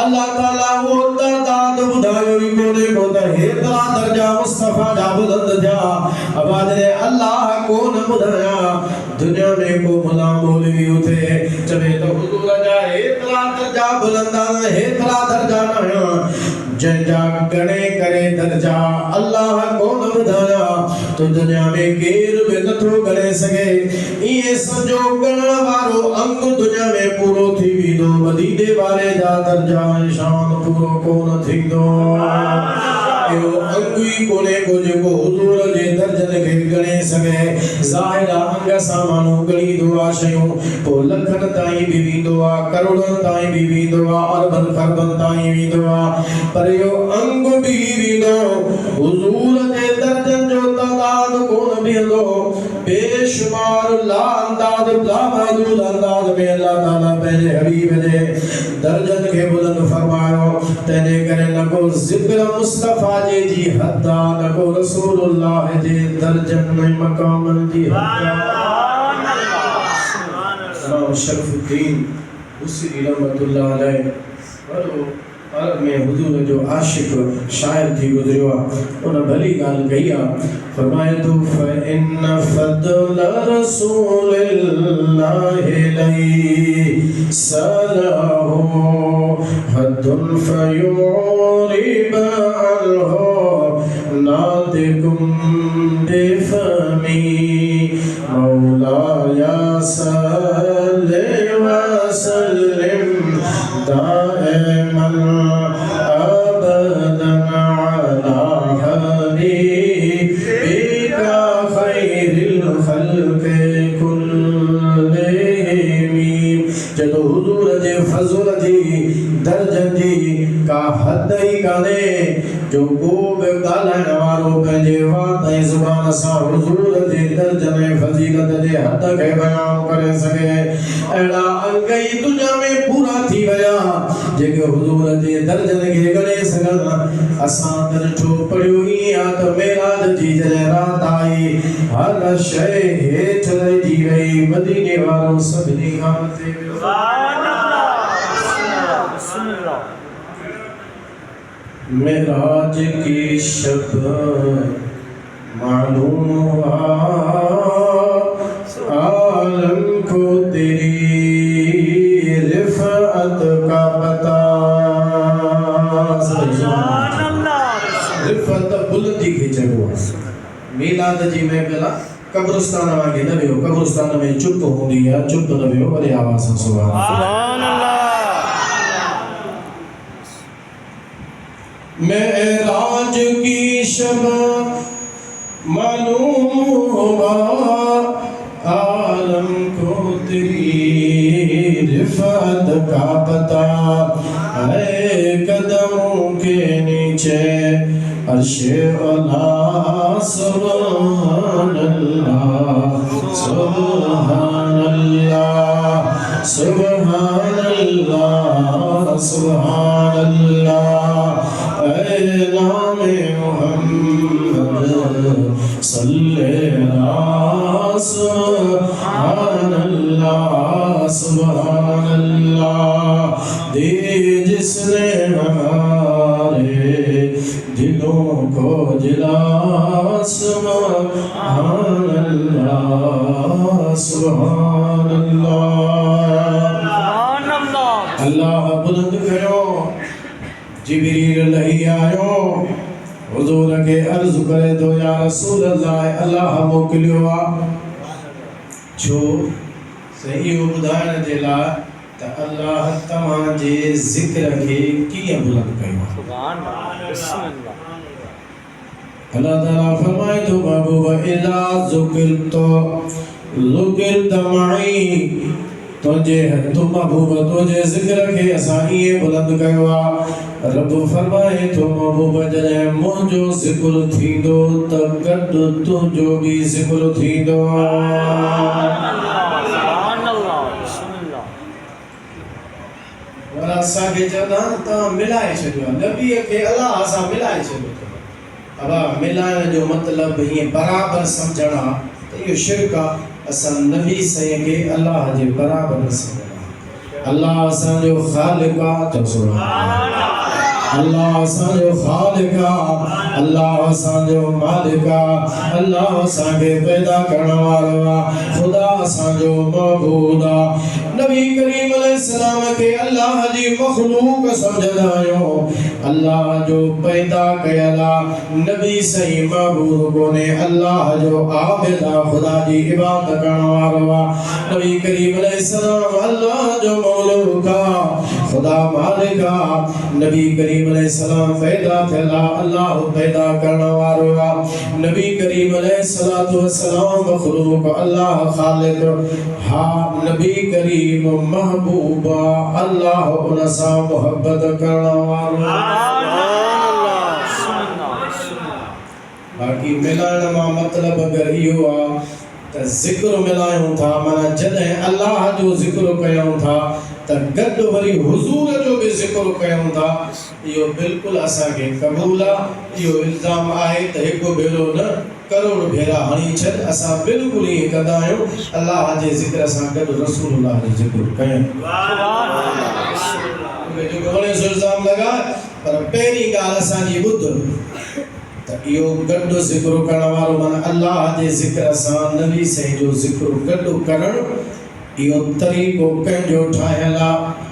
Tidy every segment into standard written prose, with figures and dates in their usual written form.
अल्लाह ताला वो तादाद बुधायो कोने को हेतरा दर्जा मुस्तफा जा बुलंद जा आवाज ने अल्लाह को न बुधाया दुनिया में को मुला मौलवी उठे चले तो हुजूर जा हेतरा दर्जा बुलंदा हेतरा दर्जा ना जंजा गणे करे दर्जा अल्लाह को न बुधाया तो दुनिया में केर बे नथो गणे सके ये समझो गण वारो अंग दुनिया में पूरो थी विदो मदीने वाले जा दर्जा शान पूरो को न थी दो यो अंगी कोने को जो हुजूर जे दर्जन के गणे सके जाहिर अंग सामानो गणी दुआ शयो तो लखन ताई बीवी दुआ करोड़न ताई बीवी दुआ अरबन खरबन ताई भी दुआ पर यो अंग बीवी दो हुजूर जे दर्जन जो तादाद को न भी दो बेशुमार ला अंदाज ला महदूद अंदाज में अल्लाह ताला पहले हबीब जे दर्जन के बुलंद फरमायो तेने करे लगो जिक्र मुस्तफा जे जी हद्दा लगो रसूलुल्लाह जे दर्जन में मकाम जी हद्दा इमाम शरफुद्दीन हुसैनी रहमतुल्लाह अलैह और अरब में हुजूर जो आशिक शायर थी गुजरियो उन भली गाल कही फरमाए तो फइन फदल रसूलिल्लाहि लई सलाहु हदुन फयुरिब अलहु नादिकुम बिफमी मौलाया सल्लि व सल्लिम दाइमन दर्जन जी का हद ही काने जो को बे गालन वारो पंजे बात है जुबान सा हुजूर जे दर्जन फजीलत जे हद के बयान करे सके एड़ा अंगई दुनिया में पूरा थी वया जेके हुजूर जे दर्जन के गणे सगन असा दर ठो पड़ियो ही आ तो मेराज जी जे रात आई हर शय हेठ रही जी वई मदीने वारो सभनी खान से सुभान मेराज की शब मालूम हुआ आलम को तेरी रिफ़अत का पता रिफ़अत बुलंदी की जगह मीलाद जी में पहला कब्रिस्तान वांगे न वियो कब्रिस्तान में चुप होंदी है चुप न वियो वरी आवाज सुभान अल्लाह मेराज की शब मालूम हुआ आलम को तेरी रिफ़अत का पता है कदमों के नीचे अर्शे अला सुभान अल्लाह सुभान अल्लाह सुभान अल्लाह सुभान अल्लाह नामे मोहम्मद सल्लल्लाहु सुभान अल्लाह सुभान अल्लाह दे जिसने हमारे दिलों को जिला सुभान अल्लाह सुभान अल्लाह अल्लाह बुलंद करो जिब्रील लही आयो हुजूर के अर्ज करे दो या रसूल अल्लाह अल्लाह मोकलियो छो सही बुधाइण जे ला त अल्लाह तमा जे जिक्र के किए बुलंद कयो सुभान अल्लाह बिस्मिल्लाह अल्लाह ताला फरमाए तो महबूबा इला ज़ुकिरत माई तुझे तुम महबूबा तुझे जिक्र के असानी बुलंद कयो रब फरमाए तो महबूबा जने मुझो जिक्र थींदो त गड तुझो भी जिक्र थींदो सुभान अल्लाह बिस्मिल्लाह वरा सागे जना त मिलाए छडियो नबी के अल्लाह सा मिलाए छडियो अब मिलाने जो मतलब ये बराबर समझना तो ये शिरक असन नबी से के अल्लाह जे बराबर समझना अल्लाह असांजो ख़ालिक़ा चओ सुभान अल्लाह असांजो ख़ालिक़ा अल्लाह असांजो मालिका अल्लाह असांखे पैदा करण वारो आहे ख़ुदा असांजो महबूद आहे नबी करीम अलैहिस्सलाम के अल्लाह जी मखलूक समझदा आहियो अल्लाह जो पैदा कयला नबी सही महबूब कोने अल्लाह जो आबिद आहे ख़ुदा जी इबादत करण वारो आहे नबी करीम अलैहिस्सलाम अल्लाह जो मखलूक आहे ख़ुदा मालिक आहे नबी करीम अलैहिस्सलाम पैदा थियला अल्लाह पैदा करण वारो आहे नबी करीम अलैहिस्सलातु वस्सलाम मखलूक अल्लाह खालिक हा नबी करीम महबूबा अल्लाह उन सां मोहब्बत करण वारो बाक़ी मिलाइण मां मतलब अगर इहो आहे त ज़िक्र मिलायूं था माना जॾहिं अल्लाह जो ज़िक्र कयूं था त गॾु वरी हुज़ूर जो बि ज़िक्र कयूं था इहो बिल्कुलु असांखे क़बूल आहे इहो इल्ज़ाम आहे त हिकु भेरो न करोड़ भेरा हणी छॾ असां बिल्कुलु ईअं कंदा आहियूं अल्लाह जे ज़िक्र सां गॾु रसूलुल्लाह जो ज़िक्र कयूं जो घणे सो इल्ज़ाम लॻा पर पहिरीं ॻाल्हि असांजी ॿुध त इहो गॾु ज़िक्र करण वारो माना अल्लाह जे ज़िक्र सां नबी साईं जो ज़िक्र गॾु करणु इहो तरीक़ो कंहिंजो ठाहियल आहे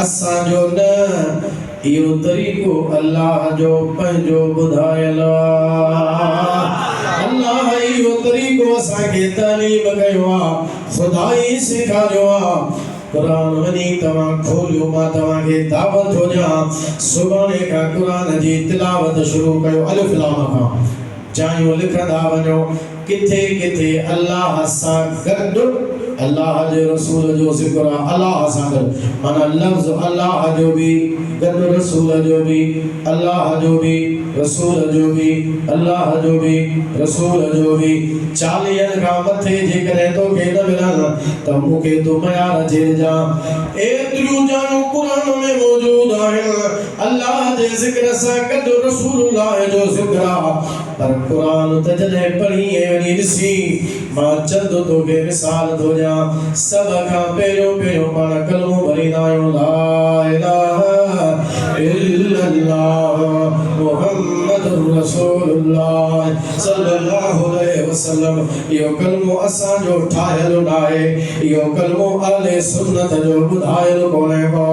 असांजो न इहो तरीक़ो अल्लाह जो पंहिंजो ॿुधायल आहे अल्लाह इहो तरीक़ो असांखे तालीम कयो आहे ख़ुदा ई सेखारियो आहे कुरान वनी तव्हां खोलियो मां तव्हांखे दावत थो ॾियां सुभाणे खां कुरान जी तिलावत शुरू कयो अलिफ लाम खां जायूं लिखंदा वञो किथे किथे अल्लाह सां गॾु अल्लाह जे रसूल जो ज़िक्र अल्लाह सां गॾु माना लफ़्ज़ अल्लाह जो बि गॾु रसूल जो बि अल्लाह जो बि रसूल जो बि अल्लाह जो बि रसूल जो बि 40 खां मथे जेकॾहिं तोखे न मिलनि त मूंखे तूं मयार झेलजां एतिरियूं जायूं क़ुरान में मौजूद आहिनि अल्लाह जे ज़िक्र सां गॾु रसूलुल्लाह जो ज़िक्र पर क़ुरान त जॾहिं पढ़ी ऐं वञी ॾिसी मां चंद तोखे मिसाल थो ॾियां सभ खां पहिरियों पाण कलमो भरींदा आहियूं ला इलाहा इल्लल्लाह मुहम्मदुर रसूलुल्लाह सल्लल्लाहु अलैहि वसल्लम इहो कलमो असांजो ठाहियल नाहे इहो कलमो अहले सुन्नत जो ॿुधायल कोन्हे को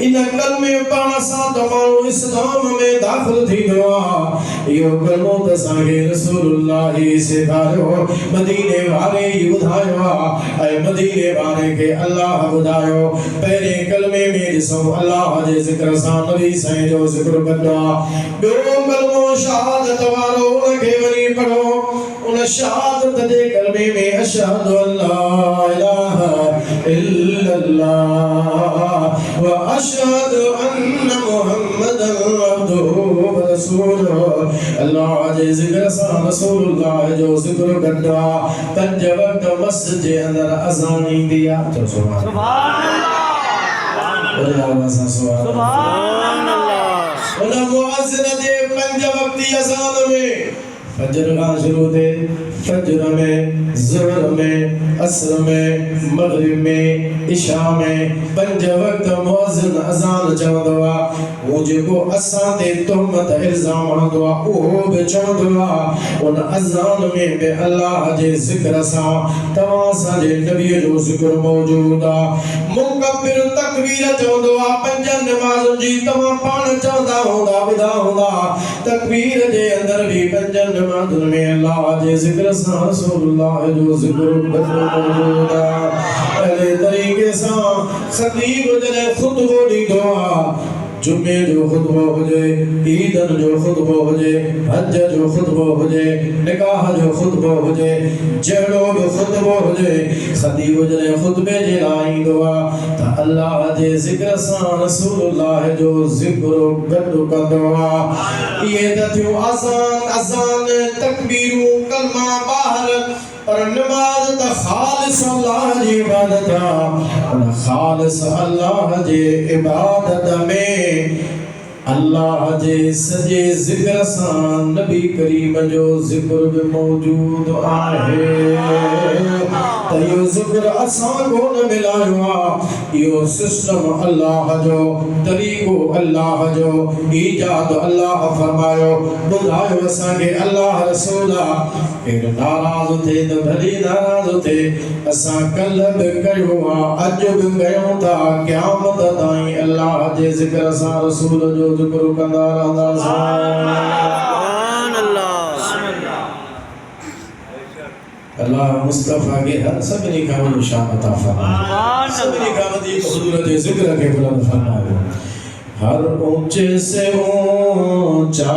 इन कलमे पाण सां त माण्हू इस्लाम में दाख़िल थींदो आहे इहो कलमो त असांखे रसूलुल्लाह सेखारियो मदीने वारे ई ॿुधायो आहे ऐं मदीने वारे खे अल्लाह ॿुधायो पहिरें कलमे में ॾिसो अल्लाह जे ज़िक्र सां नबी साईं जो ज़िक्र कंदो आहे ॿियो कलमो शहादत वारो उनखे वरी पढ़ो उन शहादत जे कलमे में अशहदु अल्ला इलाहा इल्लल्लाह व अशहदु अन्न मुहम्मदन अब्दुहु व रसूलुहु अल्लाह जे ज़िक्र सां रसूलुल्लाह जो ज़िक्र कंदो आहे 5 वक्त मस्जिद जे अंदर अज़ान ईंदी आहे चओ सुभान अल्लाह सुभान अल्लाह उन मुअज़्ज़िन जे 5 वक्ती अज़ान में फजर का शुरू थे फजर में ज़ुहर में असर में मगरिब में इशा में 5 वक्त मुअज़्ज़िन अज़ान चवंदो आहे वो जेको असां ते तोहमत इल्ज़ाम हणंदो आहे उहो बि चवंदो आहे उन अज़ान में बि अल्लाह जे ज़िक्र सां तव्हां असांजे नबीअ जो ज़िक्र मौजूद आहे मुकब्बिर तकबीर चवंदो आहे 5 नमाज़ुनि जी तव्हां पाण चवंदा हूंदा ॿुधा हूंदा तकबीर जे अंदर बि 5 नमाज़ुनि में अल्लाह जे ज़िक्र सां रसूलुल्लाह जो ज़िक्र मौजूद आहे अहिड़े तरीक़े सां ख़तीब जॾहिं ख़ुतबो ॾींदो आहे जुमे जो खुतबो हुजे ईदन जो खुतबो हुजे हज जो खुतबो हुजे निकाह जो खुतबो हुजे जहिड़ो बि खुतबो हुजे ख़तीब जॾहिं खुतबे जे लाइ ईंदो आहे त अल्लाह जे ज़िक्र सां रसूलुल्लाह जो ज़िक्र गॾु कंदो आहे इहे त थियूं अज़ान तकबीरूं कलमा ॿाहिरि पर नमाज त खालिस अल्लाह जी इबादत आहे उन खालिस अल्लाह जी इबादत में अल्लाह जे सजे ज़िक्र सां नबी करीम जो ज़िक्र भी मौजूद आहे त इहो ज़िक्र असां कोन मिलायो आहे इहो सिस्टम अल्लाह जो तरीक़ो अल्लाह जो ईजाद अल्लाह फरमायो ॿुधायो असांखे अल्लाह रसूल केरु नाराज़ थिए त भली नाराज़ थिए असां कल्ह बि कयो आहे अॼु बि कयूं था क़यामत ताईं अल्लाह जे ज़िक्र सां रसूल जो ज़िक्र कंदा रहंदासीं अल्लाह मुस्तफ़ा के हर सभिनी खां वॾो शान अता फरमाए सभिनी खां वधीक हुज़ूर जे ज़िक्र खे बुलंद फरमायो हर ऊंचे से ऊंचा